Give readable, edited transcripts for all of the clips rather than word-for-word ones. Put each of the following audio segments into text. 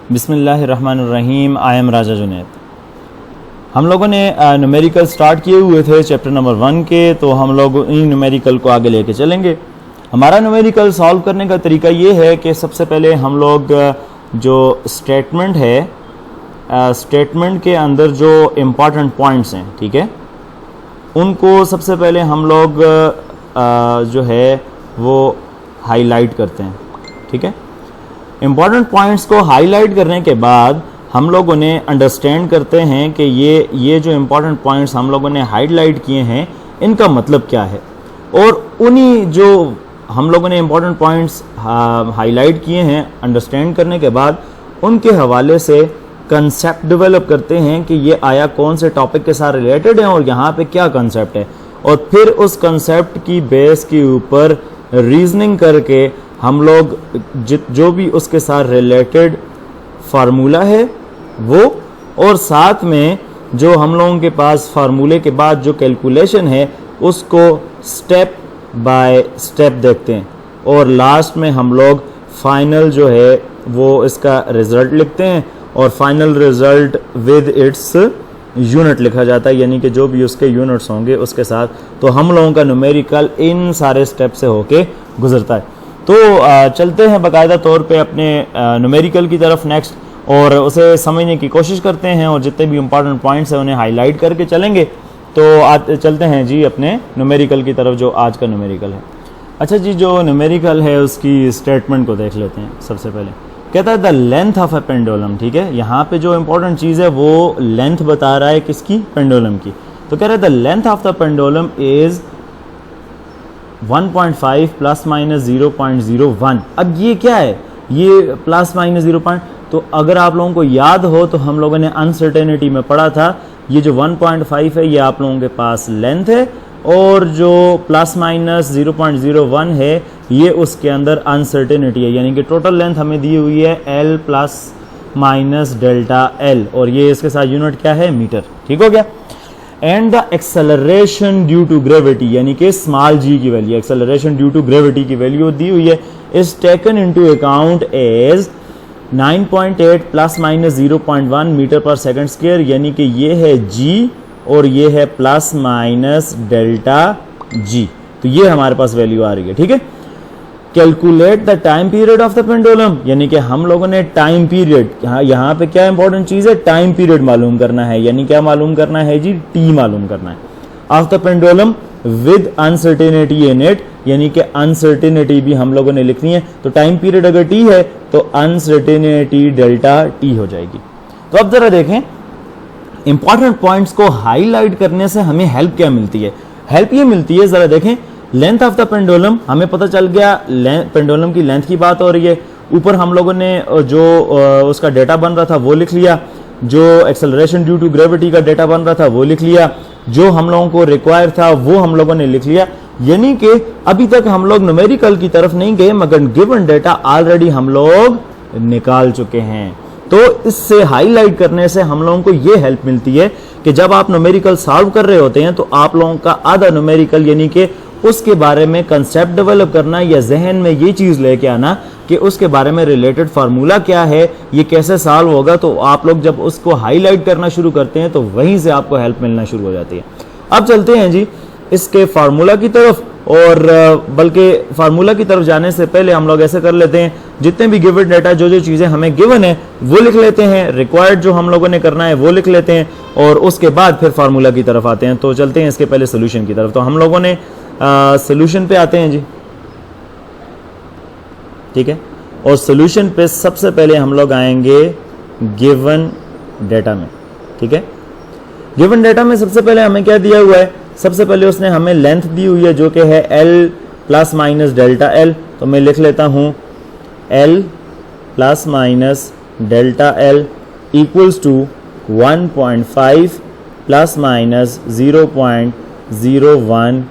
बिस्मिल्लाहिर्रहमानिर्रहीम। I am राजा जुनैद। हम लोगों ने न्यूमेरिकल स्टार्ट किए हुए थे चैप्टर नंबर 1 के, तो हम लोग इन न्यूमेरिकल को आगे लेके चलेंगे। हमारा न्यूमेरिकल सॉल्व करने का तरीका ये है कि सबसे पहले हम लोग जो स्टेटमेंट है, स्टेटमेंट के अंदर जो इम्पॉर्टेंट पॉइंट्स हैं, ठीक है, उनको सबसे पहले हम लोग जो है वो हाईलाइट करते हैं। ठीक है, इम्पॉर्टेंट पॉइंट्स को हाईलाइट करने के बाद हम लोग उन्हें अंडरस्टैंड करते हैं कि ये जो इम्पॉर्टेंट पॉइंट्स हम लोगों ने हाईलाइट किए हैं इनका मतलब क्या है, और उन्हीं जो हम लोगों ने इम्पॉर्टेंट पॉइंट्स हाईलाइट किए हैं अंडरस्टैंड करने के बाद उनके हवाले से कंसेप्ट डेवलप करते हैं कि ये आया कौन से टॉपिक के साथ रिलेटेड है और यहाँ पे क्या कंसेप्ट है, और फिर उस कंसेप्ट की बेस के ऊपर रीजनिंग करके हम लोग जो भी उसके साथ रिलेटेड फार्मूला है वो, और साथ में जो हम लोगों के पास फार्मूले के बाद जो कैलकुलेशन है उसको स्टेप बाय स्टेप देखते हैं, और लास्ट में हम लोग फाइनल जो है वो इसका रिज़ल्ट लिखते हैं, और final result with its unit लिखा जाता है, यानी कि जो भी उसके यूनिट्स होंगे उसके साथ। तो हम लोगों का न्यूमेरिकल इन सारे स्टेप से होके गुजरता है। तो चलते हैं बाकायदा तौर पे अपने न्यूमेरिकल की तरफ नेक्स्ट, और उसे समझने की कोशिश करते हैं, और जितने भी इंपॉर्टेंट पॉइंट्स हैं उन्हें हाईलाइट करके चलेंगे। तो आज चलते हैं जी अपने न्यूमेरिकल की तरफ, जो आज का न्यूमेरिकल है। अच्छा जी, जो न्यूमेरिकल है उसकी स्टेटमेंट को देख लेते हैं। सबसे पहले कहता है the length of A pendulum. ठीक है, यहाँ पे जो इंपॉर्टेंट चीज़ है वो लेंथ बता रहा है, किसकी? पेंडुलम की। तो कह रहा है the length of the pendulum is 1.5 plus minus 0.01। अब ये क्या है? ये प्लस माइनस 0. तो अगर आप लोगों को याद हो तो हम लोगों ने अनसर्टेनिटी में पढ़ा था, ये जो 1.5 है ये आप लोगों के पास लेंथ है, और जो प्लस माइनस 0.01 है ये उसके अंदर अनसर्टेनिटी है, यानी कि टोटल लेंथ हमें दी हुई है L plus minus delta L, और ये इसके साथ यूनिट क्या है? मीटर। ठीक हो गया। And the acceleration due to gravity, यानी कि स्मॉल g की value, acceleration due to gravity की वैल्यू दी हुई है, is taken into account as 9.8 plus minus 0.1 metre per second square, यानी कि ये है g और ये है प्लस माइनस डेल्टा g। तो ये हमारे पास वैल्यू आ रही है। ठीक है, calculate the time period of the pendulum, यानी कि हम लोगों ने टाइम पीरियड, यहाँ पे क्या इंपॉर्टेंट चीज है? टाइम पीरियड मालूम करना है, यानी क्या मालूम करना है जी? टी मालूम करना है। Of the pendulum with uncertainty in it, यानी कि अनसर्टेनिटी भी हम लोगों ने लिखनी है। तो टाइम पीरियड अगर टी है तो अनसर्टेनिटी डेल्टा टी हो जाएगी। तो अब जरा देखें इंपॉर्टेंट पॉइंट्स को हाईलाइट करने से हमें हेल्प क्या मिलती है? हेल्प ये मिलती है, जरा देखें, लेंथ ऑफ द पेंडुलम हमें पता चल गया, पेंडुलम की लेंथ की बात हो रही है। ऊपर हम लोगों ने जो उसका डेटा बन रहा था वो लिख लिया, जो एक्सेलरेशन ड्यू टू ग्रेविटी का डेटा बन रहा था वो लिख लिया, जो हम लोगों को रिक्वायर था वो हम लोगों ने लिख लिया। यानी कि अभी तक हम लोग न्यूमेरिकल की तरफ नहीं गए, मगर गिवन डेटा ऑलरेडी हम लोग निकाल चुके हैं। तो इससे हाईलाइट करने से हम लोगों को ये हेल्प मिलती है कि जब आप न्यूमेरिकल सॉल्व कर रहे होते हैं तो आप लोगों का आधा न्यूमेरिकल, यानी कि उसके बारे में कंसेप्ट डेवलप करना या जहन में ये चीज़ लेके आना कि उसके बारे में रिलेटेड फार्मूला क्या है, ये कैसे सॉल्व होगा, तो आप लोग जब उसको हाईलाइट करना शुरू करते हैं तो वहीं से आपको हेल्प मिलना शुरू हो जाती है। अब चलते हैं जी इसके फार्मूला की तरफ, और बल्कि फार्मूला की तरफ जाने से पहले हम लोग ऐसे कर लेते हैं, जितने भी गिवन डेटा, जो चीज़ें हमें गिवन है वो लिख लेते हैं, रिक्वायर्ड जो हम लोगों ने करना है वो लिख लेते हैं, और उसके बाद फिर फार्मूला की तरफ आते हैं। तो चलते हैं इसके पहले सोल्यूशन की तरफ। तो हम लोगों ने सोल्यूशन पे आते हैं जी। ठीक है, और सोल्यूशन पे सबसे पहले हम लोग आएंगे गिवन डेटा में। ठीक है, गिवन डेटा में सबसे पहले हमें क्या दिया हुआ है? सबसे पहले उसने हमें लेंथ दी हुई है जो कि है L plus minus delta L। तो मैं लिख लेता हूं L plus minus delta L equals to 1.5 plus minus 0.01,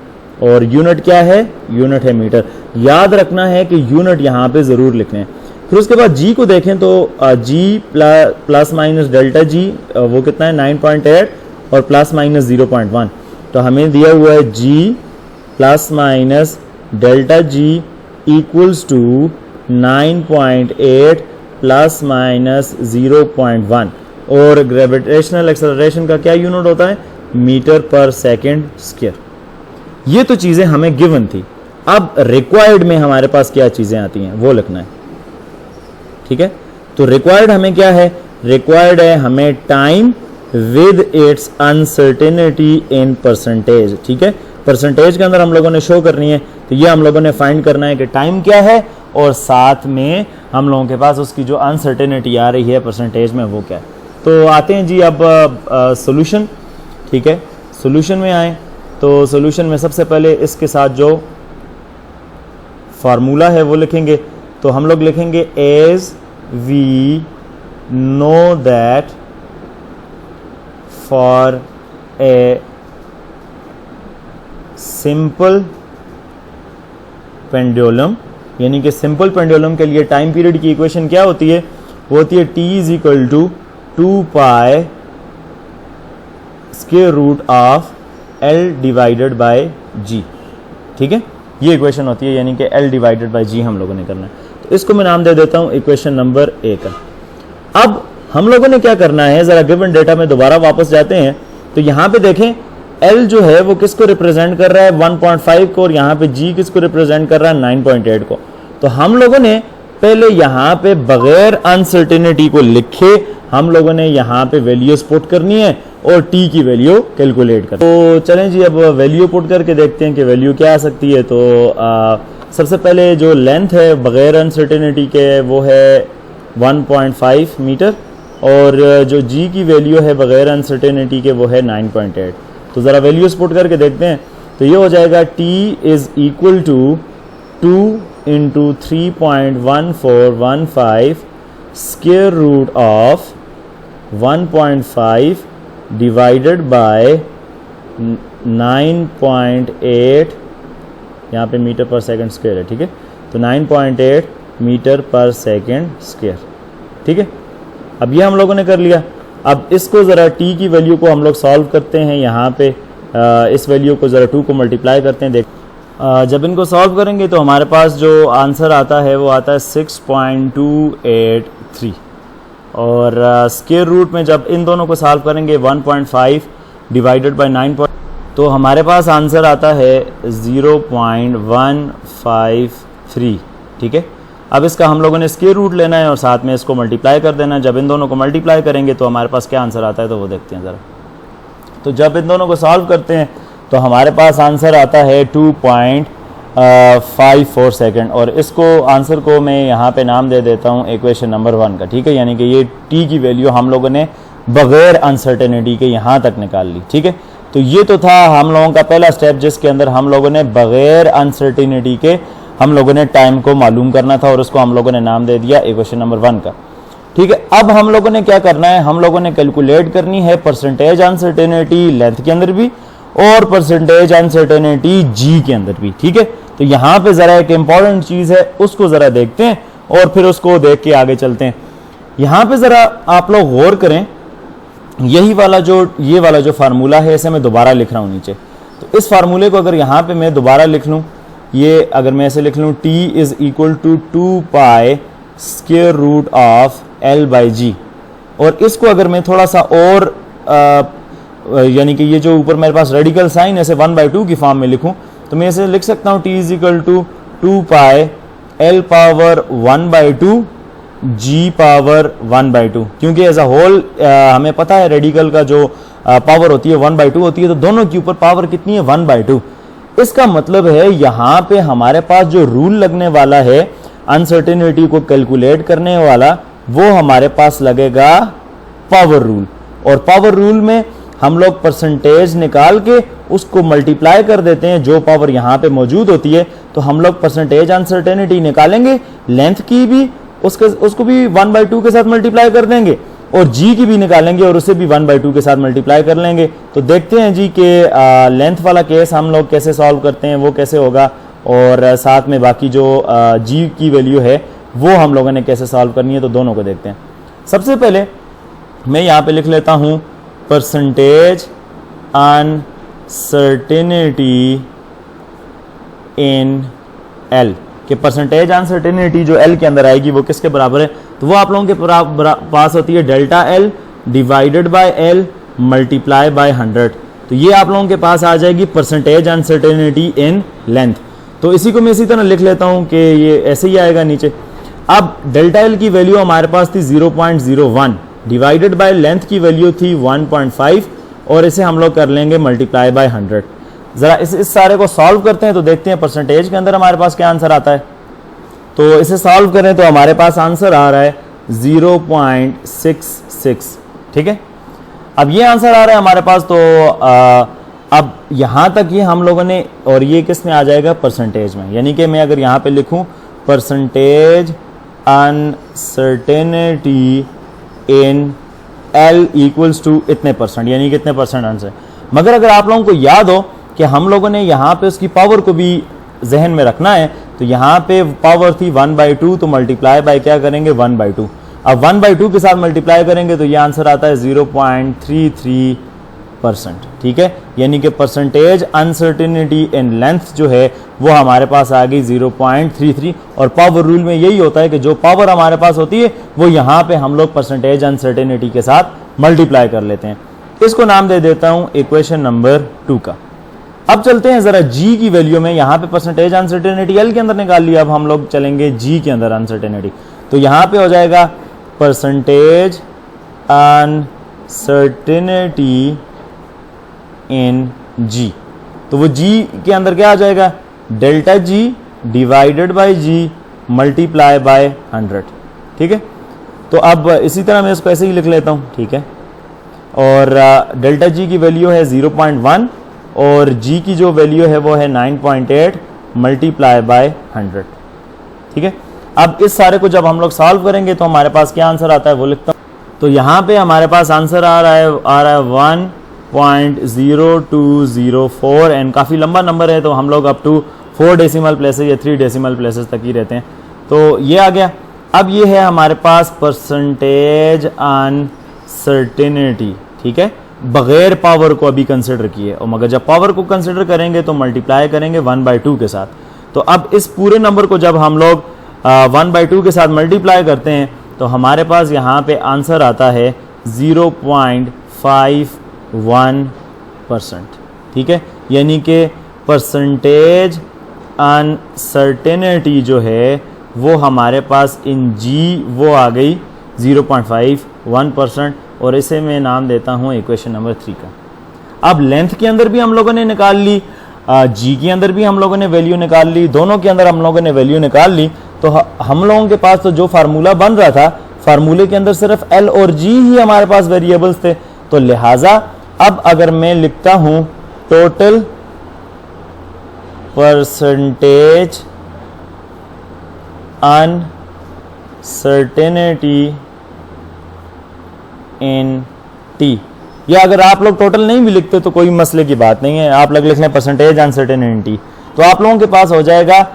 और यूनिट क्या है? यूनिट है मीटर। याद रखना है कि यूनिट यहाँ पे ज़रूर लिखने हैं। फिर उसके बाद जी को देखें तो जी प्लस माइनस डेल्टा जी वो कितना है? 9.8 और प्लस माइनस 0.1। तो हमें दिया हुआ है G plus minus delta G equals to 9.8 plus minus 0.1 और ग्रेविटेशनल एक्सेलरेशन का क्या यूनिट होता है, मीटर पर सेकेंड स्क्वायर। ये तो चीज़ें हमें गिवन थी। अब रिक्वायर्ड में हमारे पास क्या चीज़ें आती हैं वो लिखना है, ठीक है। तो रिक्वायर्ड हमें क्या है, रिक्वायर्ड है हमें time with its uncertainty in percentage, ठीक है। परसेंटेज के अंदर हम लोगों ने शो करनी है, तो ये हम लोगों ने फाइंड करना है कि टाइम क्या है और साथ में हम लोगों के पास उसकी जो अनसर्टेनिटी आ रही है परसेंटेज में वो क्या है। तो आते हैं जी अब सॉल्यूशन, ठीक है। सॉल्यूशन में आए तो सॉल्यूशन में सबसे पहले इसके साथ जो फार्मूला है वो लिखेंगे। तो हम लोग लिखेंगे as we know that for a simple pendulum, यानी कि सिंपल पेंडुलम के लिए टाइम पीरियड की इक्वेशन क्या होती है, वो होती है t is equal to 2 pi square root of L divided by G, ठीक है। ये इक्वेशन होती है, यानी कि L डिवाइडेड बाय G हम लोगों ने करना है। तो इसको मैं नाम दे देता हूं इक्वेशन नंबर A का। अब हम लोगों ने क्या करना है, जरा गिवन डेटा में दोबारा वापस जाते हैं। तो यहां पे देखें L जो है वो किसको रिप्रेजेंट कर रहा है, 1.5 को, और यहाँ पे G किसको रिप्रेजेंट कर रहा है, 9.8 को। तो हम लोगों ने पहले यहाँ पे बगैर अनसर्टेनिटी को लिखे हम लोगों ने यहाँ पे वैल्यूज पुट करनी है और T की वैल्यू कैलकुलेट कर। तो चलें जी अब वैल्यू पुट करके देखते हैं कि वैल्यू क्या आ सकती है। तो सबसे पहले जो लेंथ है बगैर अनसर्टेनिटी के वो है 1.5 मीटर, और जो G की वैल्यू है बगैर अनसर्टेनिटी के वो है 9.8। तो ज़रा वैल्यूज पुट करके देखते हैं। तो ये हो जाएगा T is equal to 2 into 3.1415 square root of 1.5 divided by 9.8, यहाँ पे मीटर पर सेकंड स्क्वायर है, ठीक है। तो 9.8 मीटर पर सेकंड स्क्वायर, ठीक है। अब ये हम लोगों ने कर लिया। अब इसको ज़रा T की वैल्यू को हम लोग सॉल्व करते हैं। यहाँ पे इस वैल्यू को ज़रा 2 को मल्टीप्लाई करते हैं। देख जब इनको सॉल्व करेंगे तो हमारे पास जो आंसर आता है वो आता है 6.283, और स्क्वायर रूट में जब इन दोनों को सॉल्व करेंगे 1.5 डिवाइडेड बाय 9, तो हमारे पास आंसर आता है 0.153, ठीक है। अब इसका हम लोगों ने स्क्वायर रूट लेना है और साथ में इसको मल्टीप्लाई कर देना है। जब इन दोनों को मल्टीप्लाई करेंगे तो हमारे पास क्या आंसर आता है, तो वो देखते हैं ज़रा। तो जब इन दोनों को सॉल्व करते हैं तो हमारे पास आंसर आता है 2.54 सेकेंड, और इसको आंसर को मैं यहाँ पे नाम दे देता हूँ इक्वेशन नंबर 1 का, ठीक है। यानी कि ये T की वैल्यू हम लोगों ने बगैर अनसर्टेनिटी के यहाँ तक निकाल ली, ठीक है। तो ये तो था हम लोगों का पहला स्टेप, जिसके अंदर हम लोगों ने बगैर अनसर्टेनिटी के हम लोगों ने टाइम को मालूम करना था, और उसको हम लोगों ने नाम दे दिया इक्वेशन नंबर 1 का, ठीक है। अब हम लोगों ने क्या करना है, हम लोगों ने कैलकुलेट करनी है परसेंटेज अनसर्टेनिटी लेंथ के अंदर भी और परसेंटेज अनसर्टेनिटी G के अंदर भी, ठीक है। तो यहाँ पे जरा एक इंपॉर्टेंट चीज है, उसको जरा देखते हैं और फिर उसको देख के आगे चलते हैं। यहाँ पे जरा आप लोग गौर करें, ये वाला जो फार्मूला है इसे मैं दोबारा लिख रहा हूँ नीचे। तो इस फार्मूले को अगर यहाँ पे मैं दोबारा लिख लूँ, ये अगर मैं ऐसे लिख लूँ T is equal to 2 pi square root of L by G, और इसको अगर मैं थोड़ा सा और यानी कि ये जो ऊपर मेरे पास रेडिकल साइन ऐसे 1/2 की फॉर्म में लिखूं, तो मैं ऐसे लिख सकता हूँ T is equal to 2 pi L power 1/2 G power 1/2, क्योंकि एज अ होल हमें पता है रेडिकल का जो पावर होती है 1/2 होती है, तो दोनों के ऊपर पावर कितनी है 1/2। इसका मतलब है यहाँ पे हमारे पास जो रूल लगने वाला है अनसर्टेनिटी को कैलकुलेट करने वाला, वो हमारे पास लगेगा पावर रूल, और पावर रूल में हम लोग परसेंटेज निकाल के उसको मल्टीप्लाई कर देते हैं जो पावर यहाँ पे मौजूद होती है। तो हम लोग परसेंटेज अनसर्टेनिटी निकालेंगे, लेंथ की भी उसको भी 1/2 के साथ मल्टीप्लाई कर देंगे, और G की भी निकालेंगे और उसे भी 1/2 के साथ मल्टीप्लाई कर लेंगे। तो देखते हैं जी कि लेंथ वाला केस हम लोग कैसे सॉल्व करते हैं, वो कैसे होगा, और साथ में बाकी जो G की वैल्यू है वो हम लोगों ने कैसे सॉल्व करनी है, तो दोनों को देखते हैं। सबसे पहले मैं यहाँ पे लिख लेता हूँ परसेंटेज अनसर्टेनिटी इन L, कि परसेंटेज अनसर्टेनिटी जो L के अंदर आएगी वो किसके बराबर है, तो तो वो आप लोगों के पास होती है delta L divided by L multiply by 100। तो ये आप लोगों के पास आ जाएगी परसेंटेज अनसर्टेनिटी इन लेंथ। तो इसी को मैं इसी तरह लिख लेता हूं कि ये ऐसे ही आएगा नीचे। अब डेल्टा एल की वैल्यू हमारे पास थी 0.01 डिवाइडेड बाय लेंथ की वैल्यू थी 1.5 और इसे हम लोग कर लेंगे मल्टीप्लाई बाय 100। जरा इस सारे को सॉल्व करते हैं तो देखते हैं परसेंटेज के अंदर हमारे पास क्या आंसर आता है। तो इसे सॉल्व करें तो हमारे पास आंसर आ रहा है 0.66। ठीक है, अब ये आंसर आ रहा है हमारे पास। तो अब यहां तक ये हम लोगों ने, और ये किस में आ जाएगा परसेंटेज में, यानी कि मैं अगर यहां पे लिखूं percentage uncertainty in L equals to इतने परसेंट, यानी कि इतने परसेंट आंसर। मगर अगर आप लोगों को याद हो कि हम लोगों ने यहाँ पे उसकी पावर को भी जहन में रखना है, तो यहाँ पे पावर थी 1/2, तो मल्टीप्लाई बाय क्या करेंगे 1/2। अब 1/2 के साथ मल्टीप्लाई करेंगे तो ये आंसर आता है 0.33%। ठीक है, यानी कि परसेंटेज अनसर्टेनिटी इन लेंथ जो है वो हमारे पास आ गई 0.33। और पावर रूल में यही होता है कि जो पावर हमारे पास होती है वो यहाँ पे हम लोग परसेंटेज अनसर्टेनिटी के साथ मल्टीप्लाई कर लेते हैं। इसको नाम दे देता हूं इक्वेशन नंबर 2 का। अब चलते हैं जरा जी की वैल्यू में। यहाँ पे परसेंटेज अनसर्टेनिटी एल के अंदर निकाल लिया, अब हम लोग चलेंगे जी के अंदर अनसर्टेनिटी। तो यहाँ पे हो जाएगा परसेंटेज अनसर्टेनिटी इन जी। तो वो जी के अंदर क्या आ जाएगा delta G divided by G multiply by 100। ठीक है, तो अब इसी तरह मैं इसको ऐसे ही लिख लेता हूं। ठीक है, और डेल्टा जी की वैल्यू है 0.1 और जी की जो वैल्यू है वो है 9.8 मल्टीप्लाई बाय 100। ठीक है, अब इस सारे को जब हम लोग सॉल्व करेंगे तो हमारे पास क्या आंसर आता है वो लिखता हूं। तो यहाँ पे हमारे पास आंसर आ रहा है 1.0204 एंड काफ़ी लंबा नंबर है, तो हम लोग अप टू 4 डेसिमल प्लेसेस या 3 डेसिमल प्लेसेस तक ही रहते हैं। तो ये आ गया। अब ये है हमारे पास परसेंटेज अनसर्टेनिटी। ठीक है, बगैर पावर को अभी कंसिडर किए, और मगर जब पावर को कंसिडर करेंगे तो मल्टीप्लाई करेंगे 1/2 के साथ। तो अब इस पूरे नंबर को जब हम लोग 1/2 के साथ मल्टीप्लाई करते हैं तो हमारे पास यहाँ पे आंसर आता है 0.51%। ठीक है, यानी कि परसेंटेज अनसर्टेनिटी जो है वो हमारे पास इन जी वो आ गई 0.51%, और इसे मैं नाम देता हूँ इक्वेशन नंबर 3 का। अब लेंथ के अंदर भी हम लोगों ने निकाल ली, जी के अंदर भी हम लोगों ने वैल्यू निकाल ली, दोनों के अंदर हम लोगों ने वैल्यू निकाल ली। तो हम लोगों के पास तो जो फार्मूला बन रहा था, फार्मूले के अंदर सिर्फ एल और जी ही हमारे पास वेरिएबल्स थे। तो लिहाजा अब अगर मैं लिखता हूं टोटल परसेंटेज अनसर्टेनिटी इन टी, या अगर आप लोग टोटल नहीं भी लिखते तो कोई मसले की बात नहीं है, आप लोग लिख लें परसेंटेज अनसर्टेनिटी, तो आप लोगों के पास हो जाएगा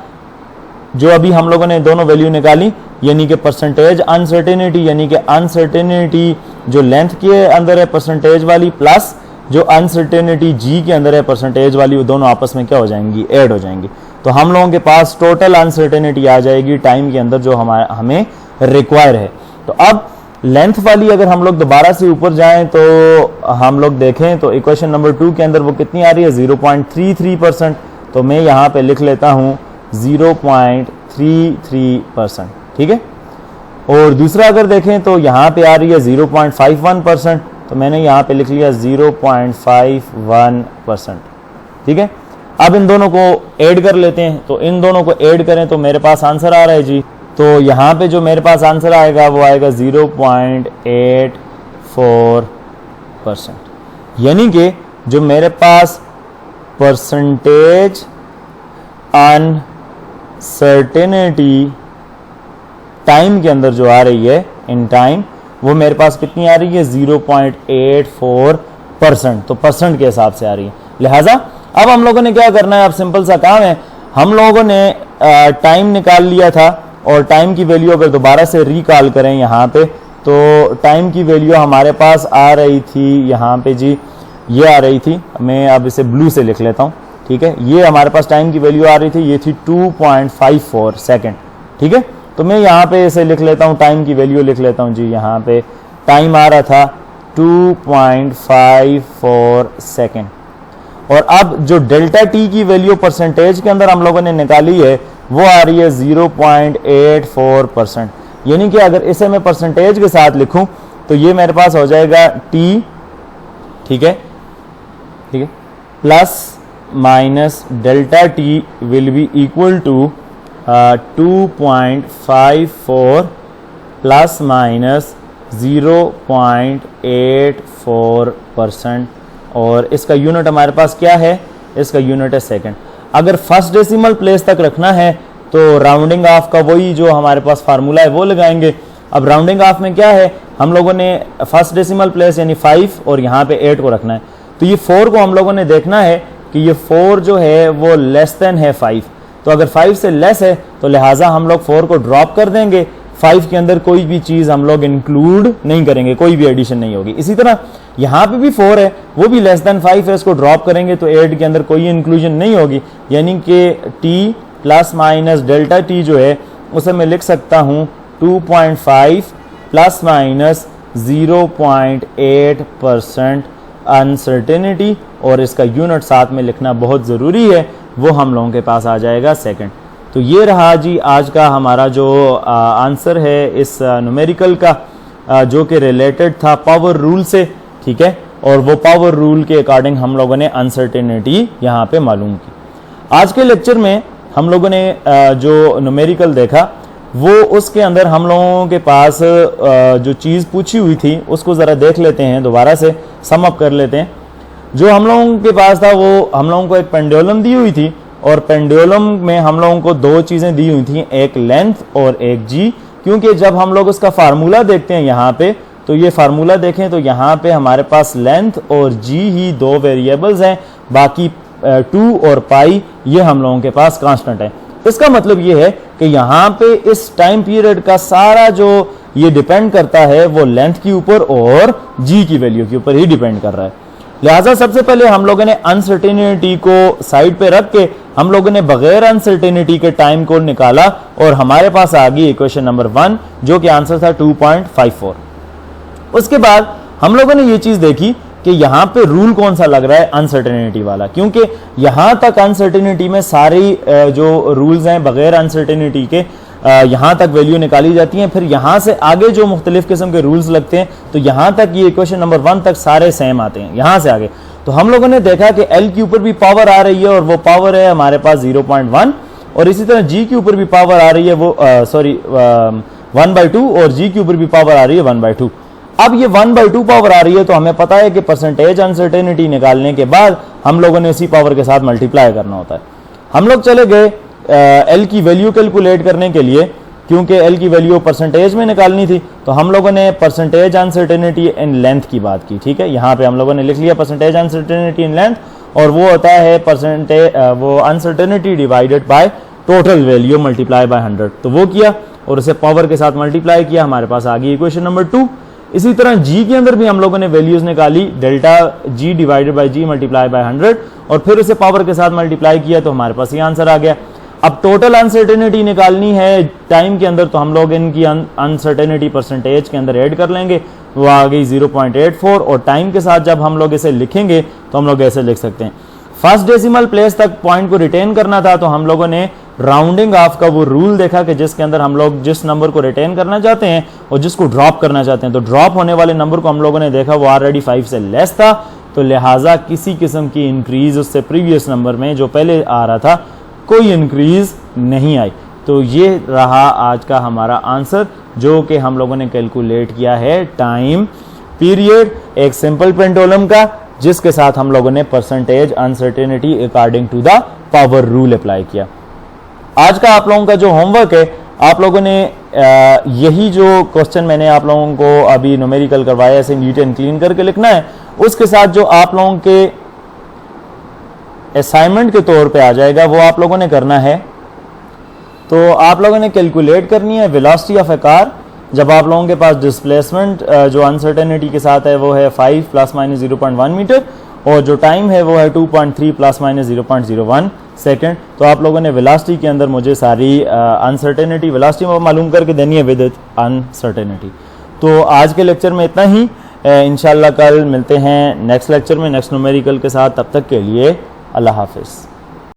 जो अभी हम लोगों ने दोनों वैल्यू निकाली, यानी कि परसेंटेज अनसर्टेनिटी, यानी कि अनसर्टेनिटी जो लेंथ के अंदर है परसेंटेज वाली, प्लस जो अनसर्टेनिटी जी के अंदर है परसेंटेज वाली, वो दोनों आपस में क्या हो जाएंगी, ऐड हो जाएंगी। तो हम लोगों के पास टोटल अनसर्टेनिटी आ जाएगी टाइम के अंदर जो हमें रिक्वायर है। तो अब लेंथ वाली अगर हम लोग दोबारा से ऊपर जाएं तो हम लोग देखें तो इक्वेशन नंबर 2 के अंदर वो कितनी आ रही है 0.33%। तो मैं यहाँ पे लिख लेता हूँ 0.33%। ठीक है, और दूसरा अगर देखें तो यहाँ पे आ रही है 0.51%, तो मैंने यहाँ पे लिख लिया 0.51%। ठीक है, अब इन दोनों को ऐड कर लेते हैं। तो इन दोनों को ऐड करें तो मेरे पास आंसर आ रहा है जी, तो यहाँ पे जो मेरे पास आंसर आएगा वो आएगा 0.84%, यानी कि जो मेरे पास परसेंटेज अनसर्टेनिटी टाइम के अंदर जो आ रही है इन टाइम, वो मेरे पास कितनी आ रही है 0.84%। तो परसेंट के हिसाब से आ रही है। लिहाजा अब हम लोगों ने क्या करना है, अब सिंपल सा काम है, हम लोगों ने टाइम निकाल लिया था, और टाइम की वैल्यू अगर दोबारा से रिकॉल करें यहाँ पे, तो टाइम की वैल्यू हमारे पास आ रही थी यहाँ पे जी, ये आ रही थी, मैं अब इसे ब्लू से लिख लेता हूँ। ठीक है, ये हमारे पास टाइम की वैल्यू आ रही थी, ये थी 2.54 सेकेंड। ठीक है, तो मैं यहाँ पे इसे लिख लेता हूँ, टाइम की वैल्यू लिख लेता हूँ जी। यहाँ पे टाइम आ रहा था 2.54 सेकेंड, और अब जो डेल्टा टी की वैल्यू परसेंटेज के अंदर हम लोगों ने निकाली है वो आ रही है 0.84%। यानी कि अगर इसे मैं परसेंटेज के साथ लिखूं तो ये मेरे पास हो जाएगा टी, ठीक है, plus minus delta T will be equal to 2.54 plus minus 0.84%, और इसका यूनिट हमारे पास क्या है, इसका यूनिट है सेकंड। अगर फर्स्ट डेसिमल प्लेस तक रखना है तो राउंडिंग ऑफ का वही जो हमारे पास फार्मूला है वो लगाएंगे। अब राउंडिंग ऑफ में क्या है, हम लोगों ने फर्स्ट डेसिमल प्लेस यानी 5 और यहाँ पे 8 को रखना है, तो ये 4 को हम लोगों ने देखना है कि ये 4 जो है वो लेस देन है 5, तो अगर 5 से लेस है तो लिहाजा हम लोग 4 को ड्रॉप कर देंगे, 5 के अंदर कोई भी चीज हम लोग इंक्लूड नहीं करेंगे, कोई भी एडिशन नहीं होगी। इसी तरह यहाँ पे भी 4 है, वो भी लेस देन 5 है, इसको ड्रॉप करेंगे तो 8 के अंदर कोई इंक्लूजन नहीं होगी, यानी कि T plus minus delta T जो है उसे मैं लिख सकता हूँ 2.5 प्लस माइनस 0.8% अनसर्टेनिटी, और इसका यूनिट साथ में लिखना बहुत ज़रूरी है, वो हम लोगों के पास आ जाएगा सेकंड। तो ये रहा जी आज का हमारा जो आंसर है इस न्यूमेरिकल का, जो कि रिलेटेड था पावर रूल से, ठीक है, और वो पावर रूल के अकॉर्डिंग हम लोगों ने अनसर्टेनिटी यहाँ पे मालूम की। आज के लेक्चर में हम लोगों ने जो न्यूमेरिकल देखा वो उसके अंदर हम लोगों के पास जो चीज़ पूछी हुई थी उसको ज़रा देख लेते हैं, दोबारा से सम अप कर लेते हैं। जो हम लोगों के पास था वो हम लोगों को एक पेंडुलम दी हुई थी, और पेंडुलम में हम लोगों को दो चीज़ें दी हुई थी, एक लेंथ और एक जी। क्योंकि जब हम लोग उसका फार्मूला देखते हैं यहाँ पे, तो ये फार्मूला देखें तो यहाँ पे हमारे पास लेंथ और जी ही दो वेरिएबल्स हैं, बाकी 2 और पाई ये हम लोगों के पास कांस्टेंट है। इसका मतलब ये है कि यहाँ पे इस टाइम पीरियड का सारा जो ये डिपेंड करता है वो लेंथ के ऊपर और जी की वैल्यू के ऊपर ही डिपेंड कर रहा है। लिहाजा सबसे पहले हम लोगों ने अनसर्टेनिटी को साइड पे रख के हम लोगों ने बगैर अनसर्टेनिटी के टाइम को निकाला, और हमारे पास आ गई इक्वेशन नंबर 1 जो कि आंसर था 2.54। उसके बाद हम लोगों ने ये चीज देखी कि यहाँ पे रूल कौन सा लग रहा है, अनसर्टेनिटी वाला, क्योंकि यहाँ तक अनसर्टेनिटी में सारी जो रूल्स हैं बगैर अनसर्टेनिटी के यहाँ तक वैल्यू निकाली जाती हैं। फिर यहाँ से आगे जो मुख्तलिफ किस्म के रूल्स लगते हैं तो यहाँ तक ये इक्वेशन नंबर 1 तक सारे सेम आते हैं। यहाँ से आगे तो हम लोगों ने देखा कि एल के ऊपर भी पावर आ रही है और वो पावर है हमारे पास 0.1, और इसी तरह जी के ऊपर भी पावर आ रही है वो 1/2, और जी के ऊपर भी पावर आ रही है 1/2। अब ये 1/2 पावर आ रही है तो हमें पता है कि परसेंटेज अनसर्टेनिटी निकालने के बाद हम लोगों ने उसी पावर के साथ मल्टीप्लाई करना होता है। हम लोग चले गए एल की वैल्यू कैलकुलेट करने के लिए, क्योंकि एल की वैल्यू परसेंटेज में निकालनी थी, तो हम लोगों ने परसेंटेज अनसर्टेनिटी इन लेंथ की बात की। ठीक है, यहाँ पे हम लोगों ने लिख लिया परसेंटेज अनसर्टेनिटी इन लेंथ, और वो होता है परसेंटेज वो uncertainty divided by total value multiply by 100। तो वो किया और उसे पावर के साथ मल्टीप्लाई किया, हमारे पास आ गई इक्वेशन नंबर 2। इसी तरह जी के अंदर भी हम लोगों ने वैल्यूज निकाली, delta G divided by G multiply by 100, और फिर उसे पावर के साथ मल्टीप्लाई किया तो हमारे पास ये आंसर आ गया। अब टोटल अनसर्टेनिटी निकालनी है टाइम के अंदर, तो हम लोग इनकी अनसर्टेनिटी परसेंटेज के अंदर ऐड कर लेंगे, वो आ गई 0.84, और टाइम के साथ जब हम लोग इसे लिखेंगे तो हम लोग ऐसे लिख सकते हैं। फर्स्ट डेसिमल प्लेस तक पॉइंट को रिटेन करना था, तो हम लोगों ने राउंडिंग ऑफ का वो रूल देखा कि जिसके अंदर हम लोग जिस नंबर को रिटेन करना चाहते हैं और जिसको ड्रॉप करना चाहते हैं, तो ड्रॉप होने वाले नंबर को हम लोगों ने देखा वो ऑलरेडी 5 से लेस था, तो लिहाजा किसी किस्म की इंक्रीज उससे प्रीवियस नंबर में जो पहले आ रहा था कोई इंक्रीज नहीं आई। तो ये रहा आज का हमारा आंसर, जो कि हम लोगों ने कैलकुलेट किया है टाइम पीरियड एक सिंपल पेंडुलम का, जिसके साथ हम लोगों ने percentage uncertainty according to the power rule apply किया। आज का आप लोगों का जो होमवर्क है, आप लोगों ने यही जो क्वेश्चन मैंने आप लोगों को अभी न्यूमेरिकल करवाया ऐसे नीट एंड क्लीन करके लिखना है, उसके साथ जो आप लोगों के असाइनमेंट के तौर पे आ जाएगा वो आप लोगों ने करना है। तो आप लोगों ने कैलकुलेट करनी है वेलोसिटी ऑफ ए कार, जब आप लोगों के पास डिस्प्लेसमेंट जो अनसर्टेनिटी के साथ है वो है 5 ± 0.1 मीटर, और जो टाइम है वो है 2.3 ± 0.01 सेकंड, तो आप लोगों ने वेलोसिटी के अंदर मुझे सारी अनसर्टेनिटी वेलोसिटी मालूम करके देनी है विद अनसर्टेनिटी। तो आज के लेक्चर में इतना ही, इंशाल्लाह कल मिलते हैं नेक्स्ट लेक्चर में नेक्स्ट न्यूमेरिकल के साथ। तब तक के लिए अल्लाह हाफिज़।